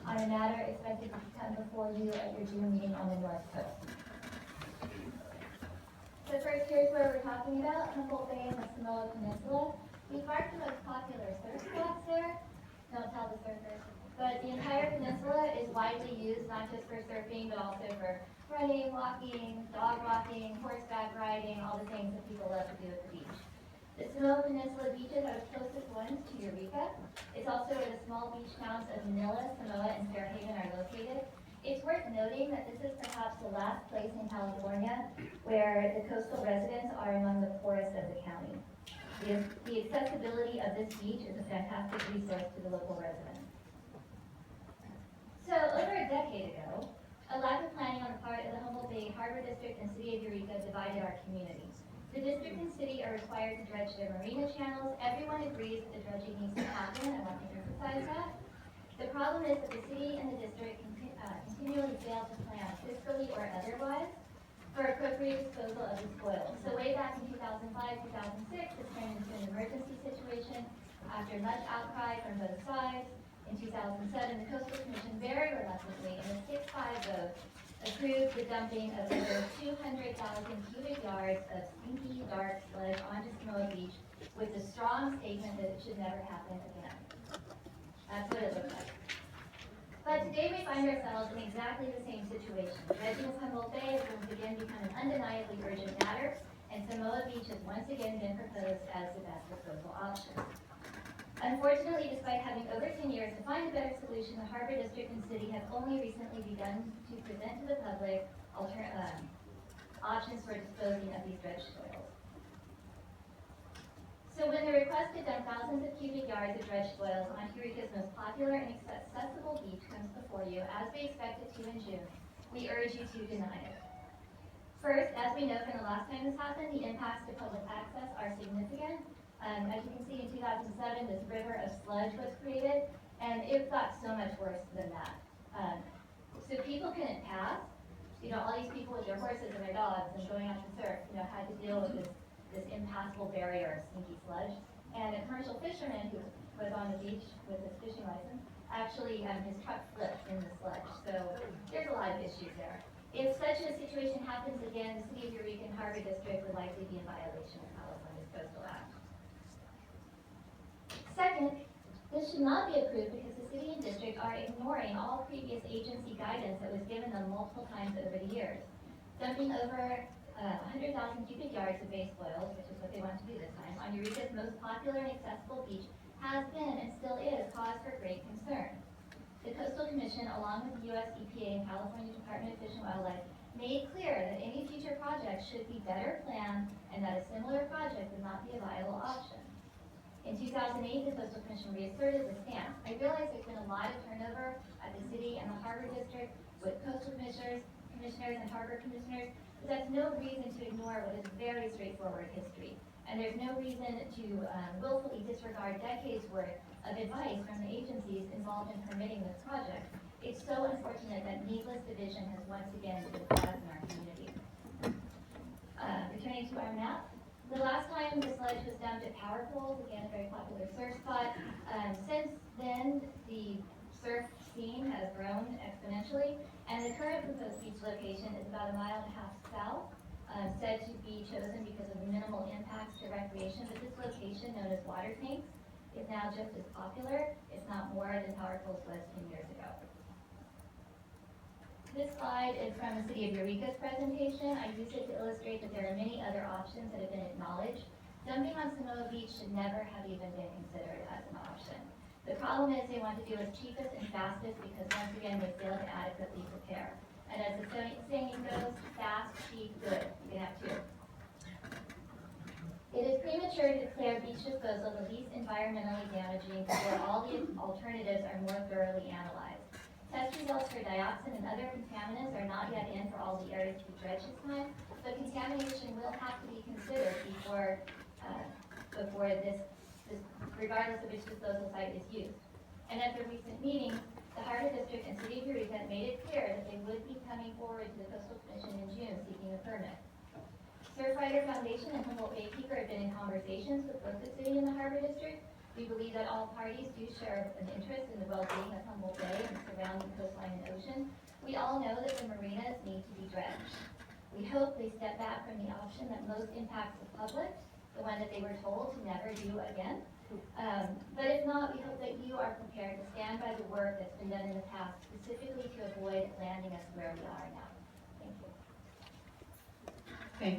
on a matter expected to come before you at your June meeting on the North Coast. So first, here's where we're talking about, Humboldt Bay and the Samoa Peninsula. We've marked the most popular surf spots there. Don't tell the surfers. But the entire peninsula is widely used, not just for surfing, but also for running, walking, dog walking, horseback riding, all the things that people love to do at the beach. The Samoa Peninsula beaches are the closest ones to Eureka. It's also where the small beach towns of Manila, Samoa, and Fairhaven are located. It's worth noting that this is perhaps the last place in California where the coastal residents are among the poorest of the county. The accessibility of this beach is a fantastic resource to the local residents. So over a decade ago, a lack of planning on the part of the Humboldt Bay Harbor District and City of Eureka divided our community. The district and city are required to dredge their marina channels. Everyone agrees that the dredging needs to happen. I want to emphasize that. The problem is that the city and the district continually fail to plan, fiscally or otherwise, for appropriate disposal of the spoils. So way back in 2005-2006, this turned into an emergency situation after much outcry from both sides. In 2007, the Coastal Commission very reluctantly, in a 6-5 vote, approved the dumping of over 200,000 cubic yards of stinky, dark sludge onto Samoa Beach with a strong statement that it should never happen again. That's what it looked like. But today we find ourselves in exactly the same situation. Dredging of Humboldt Bay has once again become an undeniably urgent matter, and Samoa Beach has once again been proposed as the best disposal option. Unfortunately, despite having over 10 years to find a better solution, the Harbor District and City have only recently begun to present to the public options for disposing of these dredged soils. So when the request to dump thousands of cubic yards of dredged soils onto Eureka's most popular and accessible beach comes before you, as we expect it to in June, we urge you to deny it. First, as we know from the last time this happened, the impacts to public access are significant. As you can see, in 2007, this river of sludge was created, and it got so much worse than that. So people couldn't pass. All these people with their horses and their dogs and going out to surf, had to deal with this impassable barrier of stinky sludge. And a commercial fisherman who was on the beach with his fishing license, actually his truck flipped in the sludge. So there's a lot of issues there. If such a situation happens again, the City of Eureka and Harbor District would likely be in violation of California's Coastal Act. Second, this should not be approved because the city and district are ignoring all previous agency guidance that was given them multiple times over the years. Dumping over 100,000 cubic yards of base oils, which is what they want to do this time, on Eureka's most popular and accessible beach has been and still is cause for great concern. The Coastal Commission, along with the U.S. EPA and California Department of Fish and Wildlife, made clear that any future project should be better planned and that a similar project would not be a viable option. In 2008, the Coastal Commission reasserted the stance. I realize there's been a lot of turnover at the city and the Harbor District with coastal commissioners and harbor commissioners, but that's no reason to ignore what is very straightforward history. And there's no reason to willfully disregard decades worth of advice from the agencies involved in permitting this project. It's so unfortunate that needless division has once again been caused in our community. Returning to our map. The last time the sludge was dumped at Power Poles, again a very popular surf spot, since then the surf scene has grown exponentially, and the current proposed beach location is about 1.5 miles south, said to be chosen because of the minimal impacts to recreation, but this location, known as Water Tanks, is now just as popular, if not more, than Power Poles was 10 years ago. This slide is from the City of Eureka's presentation. I use it to illustrate that there are many other options that have been acknowledged. Dumping on Samoa Beach should never have even been considered as an option. The problem is they want to do it cheapest and fastest because once again they fail to adequately prepare. And as the saying goes, fast, cheap, good. You can have two. It is premature to declare beach disposal the least environmentally damaging before all the alternatives are more thoroughly analyzed. Test results for dioxin and other contaminants are not yet in for all the areas to be dredged this time, but contamination will have to be considered before this, regardless of which disposal site is used. And at the recent meeting, the Harbor District and City of Eureka made it clear that they would be coming forward to the Coastal Commission in June seeking a permit. Surfrider Foundation and Humboldt Bay Keeper have been in conversations with both the City and the Harbor District. We believe that all parties do share an interest in the well-being of Humboldt Bay and the surrounding coastline and ocean. We all know that the marinas need to be dredged. We hope they step back from the option that most impacts the public, the one that they were told to never do again. But if not, we hope that you are prepared to stand by the work that's been done in the past, specifically to avoid landing us where we are now. Thank you.